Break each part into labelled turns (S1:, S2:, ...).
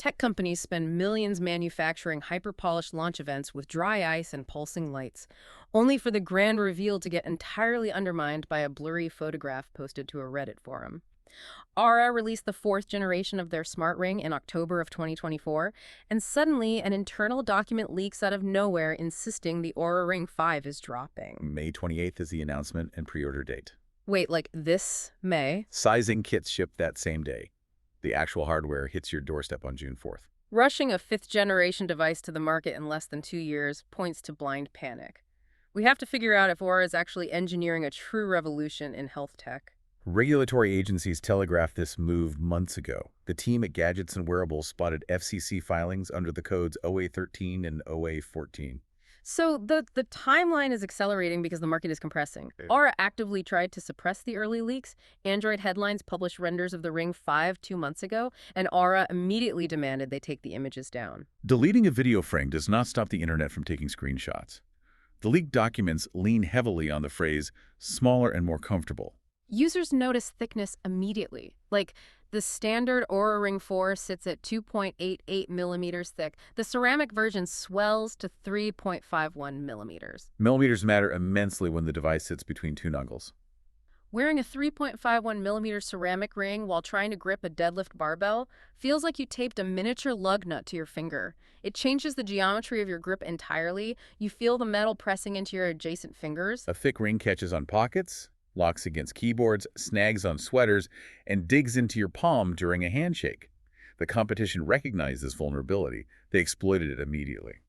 S1: Tech companies spend millions manufacturing hyper-polished launch events with dry ice and pulsing lights, only for the grand reveal to get entirely undermined by a blurry photograph posted to a Reddit forum. Aura released the fourth generation of their smart ring in October of 2024, and suddenly an internal document leaks out of nowhere insisting the Oura Ring 5 is dropping.
S2: May 28th is the announcement and pre-order date.
S1: Wait, like this May?
S2: Sizing kits ship that same day. The actual hardware hits your doorstep on June 4th.
S1: Rushing a fifth-generation device to the market in less than 2 years points to blind panic. We have to figure out if Aura is actually engineering a true revolution in health tech.
S2: Regulatory agencies telegraphed this move months ago. The team at Gadgets and Wearables spotted FCC filings under the codes OA13 and OA14.
S1: So the timeline is accelerating because the market is compressing. Aura actively tried to suppress the early leaks. Android headlines published renders of the Ring 5 2 months ago, and Aura immediately demanded they take the images down.
S2: Deleting a video frame does not stop the internet from taking screenshots. The leaked documents lean heavily on the phrase, smaller and more comfortable.
S1: Users notice thickness immediately. Like, the standard Oura Ring 4 sits at 2.88 millimeters thick. The ceramic version swells to 3.51 millimeters.
S2: Millimeters matter immensely when the device sits between two knuckles.
S1: Wearing a 3.51 millimeter ceramic ring while trying to grip a deadlift barbell feels like you taped a miniature lug nut to your finger. It changes the geometry of your grip entirely. You feel the metal pressing into your adjacent fingers.
S2: A thick ring catches on pockets, locks against keyboards, snags on sweaters, and digs into your palm during a handshake. The competition recognized this vulnerability. They exploited it immediately.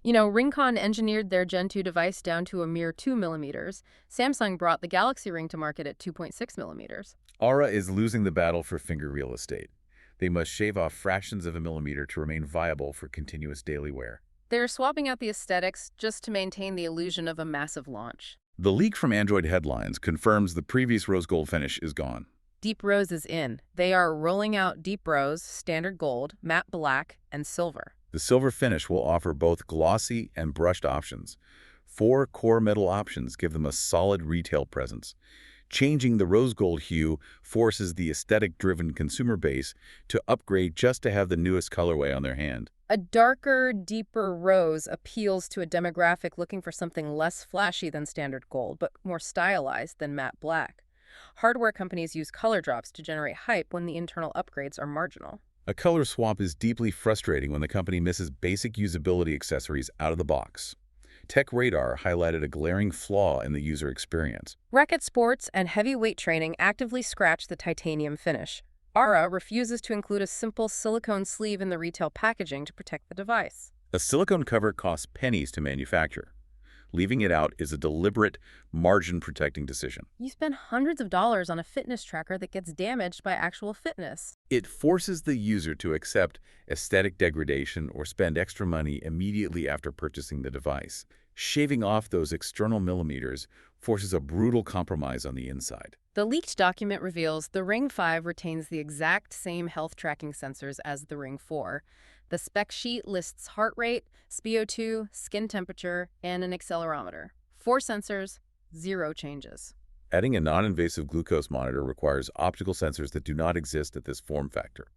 S1: You know, Ringcon engineered their Gen 2 device down to a mere 2 millimeters. Samsung brought the Galaxy Ring to market at 2.6 millimeters.
S2: Aura is losing the battle for finger real estate. They must shave off fractions of a millimeter to remain viable for continuous daily wear.
S1: They're swapping out the aesthetics just to maintain the illusion of a massive launch.
S2: The leak from Android headlines confirms the previous rose gold finish is gone.
S1: Deep Rose is in. They are rolling out Deep Rose, Standard Gold, Matte Black, and Silver.
S2: The silver finish will offer both glossy and brushed options. 4 core metal options give them a solid retail presence. Changing the rose gold hue forces the aesthetic-driven consumer base to upgrade just to have the newest colorway on their hand.
S1: A darker, deeper rose appeals to a demographic looking for something less flashy than Standard Gold, but more stylized than Matte Black. Hardware companies use color drops to generate hype when the internal upgrades are marginal.
S2: A color swap is deeply frustrating when the company misses basic usability accessories out of the box. Tech Radar highlighted a glaring flaw in the user experience.
S1: Racket sports and heavyweight training actively scratch the titanium finish. Aura refuses to include a simple silicone sleeve in the retail packaging to protect the device.
S2: A silicone cover costs pennies to manufacture. Leaving it out is a deliberate, margin-protecting decision.
S1: You spend hundreds of dollars on a fitness tracker that gets damaged by actual fitness.
S2: It forces the user to accept aesthetic degradation or spend extra money immediately after purchasing the device. Shaving off those external millimeters forces a brutal compromise on the inside.
S1: The leaked document reveals the Ring 5 retains the exact same health tracking sensors as the Ring 4. The spec sheet lists heart rate, SpO2, skin temperature, and an accelerometer. 4 sensors, 0 changes.
S2: Adding a non-invasive glucose monitor requires optical sensors that do not exist at this form factor.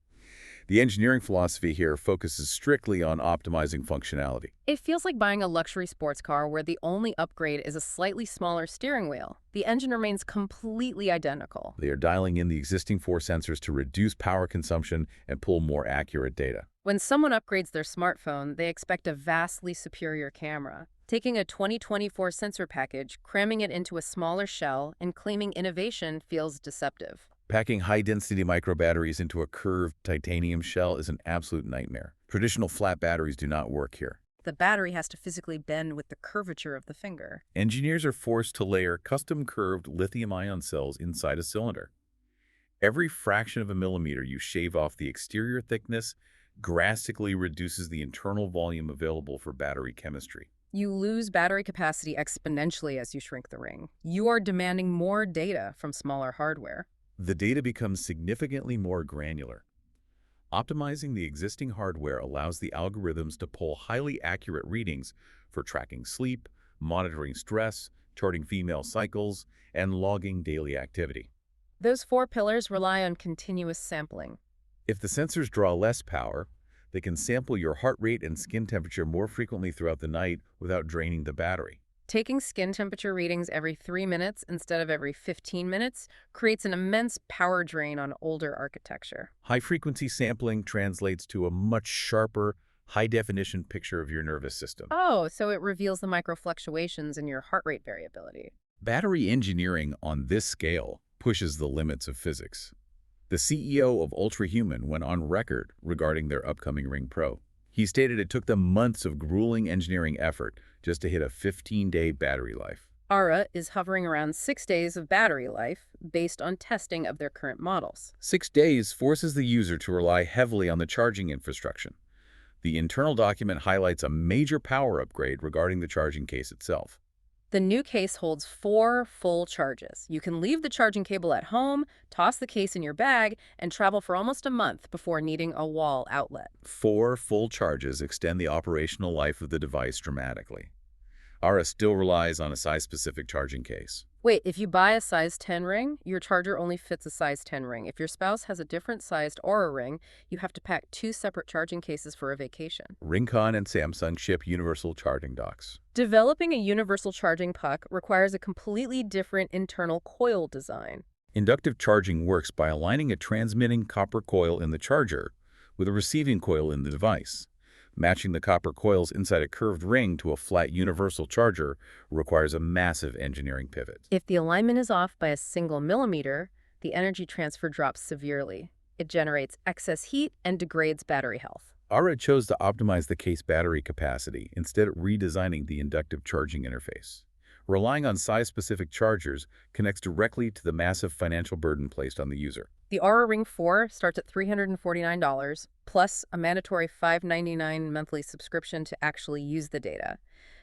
S2: The engineering philosophy here focuses strictly on optimizing functionality.
S1: It feels like buying a luxury sports car where the only upgrade is a slightly smaller steering wheel. The engine remains completely identical.
S2: They are dialing in the existing 4 sensors to reduce power consumption and pull more accurate data.
S1: When someone upgrades their smartphone, they expect a vastly superior camera. Taking a 2024 sensor package, cramming it into a smaller shell, and claiming innovation feels deceptive.
S2: Packing high-density microbatteries into a curved titanium shell is an absolute nightmare. Traditional flat batteries do not work here.
S1: The battery has to physically bend with the curvature of the finger.
S2: Engineers are forced to layer custom curved lithium-ion cells inside a cylinder. Every fraction of a millimeter you shave off the exterior thickness drastically reduces the internal volume available for battery chemistry.
S1: You lose battery capacity exponentially as you shrink the ring. You are demanding more data from smaller hardware.
S2: The data becomes significantly more granular. Optimizing the existing hardware allows the algorithms to pull highly accurate readings for tracking sleep, monitoring stress, charting female cycles, and logging daily activity.
S1: Those 4 pillars rely on continuous sampling.
S2: If the sensors draw less power, They can sample your heart rate and skin temperature more frequently throughout the night without draining the battery.
S1: Taking skin temperature readings every 3 minutes instead of every 15 minutes creates an immense power drain on older architecture.
S2: High-frequency sampling translates to a much sharper, high-definition picture of your nervous system.
S1: Oh, so it reveals the microfluctuations in your heart rate variability.
S2: Battery engineering on this scale pushes the limits of physics. The CEO of Ultrahuman went on record regarding their upcoming Ring Pro. He stated it took them months of grueling engineering effort just to hit a 15-day battery life.
S1: Aura is hovering around 6 days of battery life based on testing of their current models.
S2: 6 days forces the user to rely heavily on the charging infrastructure. The internal document highlights a major power upgrade regarding the charging case itself.
S1: The new case holds 4 full charges. You can leave the charging cable at home, toss the case in your bag, and travel for almost a month before needing a wall outlet.
S2: 4 full charges extend the operational life of the device dramatically. Aura still relies on a size-specific charging case.
S1: Wait, if you buy a size 10 ring, your charger only fits a size 10 ring. If your spouse has a different sized Oura Ring, you have to pack 2 separate charging cases for a vacation.
S2: Ringcon and Samsung ship universal charging docks.
S1: Developing a universal charging puck requires a completely different internal coil design.
S2: Inductive charging works by aligning a transmitting copper coil in the charger with a receiving coil in the device. Matching the copper coils inside a curved ring to a flat universal charger requires a massive engineering pivot.
S1: If the alignment is off by a single millimeter, the energy transfer drops severely. It generates excess heat and degrades battery health.
S2: Aura chose to optimize the case battery capacity instead of redesigning the inductive charging interface. Relying on size-specific chargers connects directly to the massive financial burden placed on the user.
S1: The Oura Ring 4 starts at $349, plus a mandatory $599 monthly subscription to actually use the data.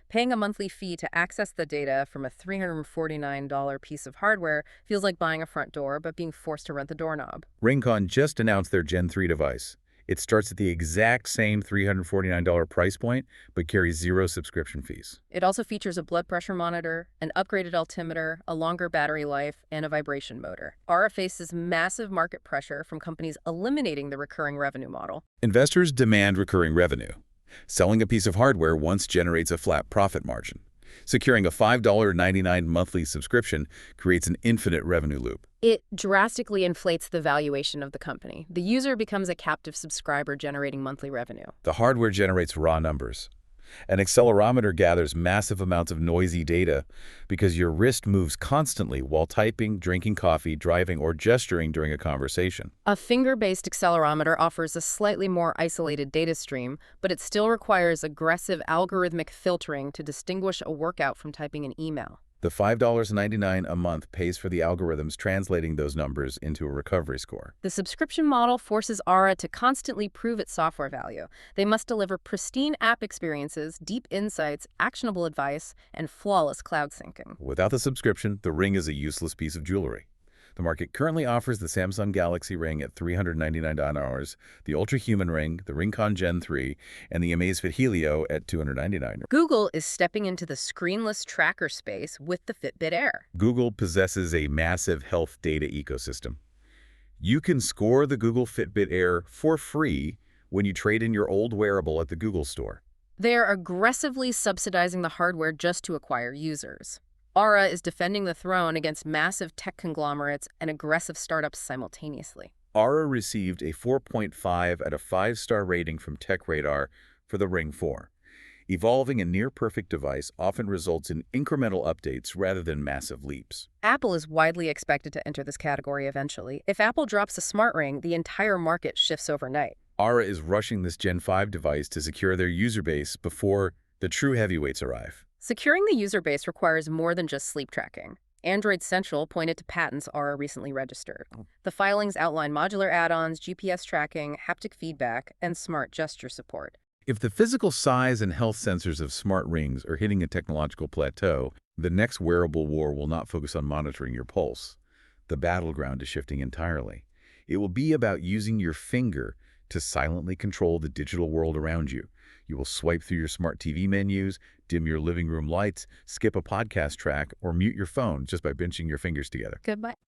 S1: Paying a monthly fee to access the data from a $349 piece of hardware feels like buying a front door, but being forced to rent the doorknob.
S2: Ringcon just announced their Gen 3 device. It starts at the exact same $349 price point, but carries 0 subscription fees.
S1: It also features a blood pressure monitor, an upgraded altimeter, a longer battery life, and a vibration motor. Aura faces massive market pressure from companies eliminating the recurring revenue model.
S2: Investors demand recurring revenue. Selling a piece of hardware once generates a flat profit margin. Securing a $5.99 monthly subscription creates an infinite revenue loop.
S1: It drastically inflates the valuation of the company. The user becomes a captive subscriber generating monthly revenue.
S2: The hardware generates raw numbers. An accelerometer gathers massive amounts of noisy data because your wrist moves constantly while typing, drinking coffee, driving, or gesturing during a conversation.
S1: A finger-based accelerometer offers a slightly more isolated data stream, but it still requires aggressive algorithmic filtering to distinguish a workout from typing an email.
S2: The $5.99 a month pays for the algorithms translating those numbers into a recovery score.
S1: The subscription model forces Aura to constantly prove its software value. They must deliver pristine app experiences, deep insights, actionable advice, and flawless cloud syncing.
S2: Without the subscription, the Ring is a useless piece of jewelry. The market currently offers the Samsung Galaxy Ring at $399, the Ultrahuman Ring, the Ringcon Gen 3, and the Amazfit Helio at $299.
S1: Google is stepping into the screenless tracker space with the Fitbit Air.
S2: Google possesses a massive health data ecosystem. You can score the Google Fitbit Air for free when you trade in your old wearable at the Google Store.
S1: They are aggressively subsidizing the hardware just to acquire users. Aura is defending the throne against massive tech conglomerates and aggressive startups simultaneously.
S2: Aura received a 4.5 out of 5-star rating from TechRadar for the Ring 4. Evolving a near-perfect device often results in incremental updates rather than massive leaps.
S1: Apple is widely expected to enter this category eventually. If Apple drops a smart ring, the entire market shifts overnight.
S2: Aura is rushing this Gen 5 device to secure their user base before the true heavyweights arrive.
S1: Securing the user base requires more than just sleep tracking. Android Central pointed to patents Aura recently registered. The filings outline modular add-ons, GPS tracking, haptic feedback, and smart gesture support.
S2: If the physical size and health sensors of smart rings are hitting a technological plateau, the next wearable war will not focus on monitoring your pulse. The battleground is shifting entirely. It will be about using your finger to silently control the digital world around you. You will swipe through your smart TV menus, dim your living room lights, skip a podcast track, or mute your phone just by pinching your fingers together.
S1: Goodbye.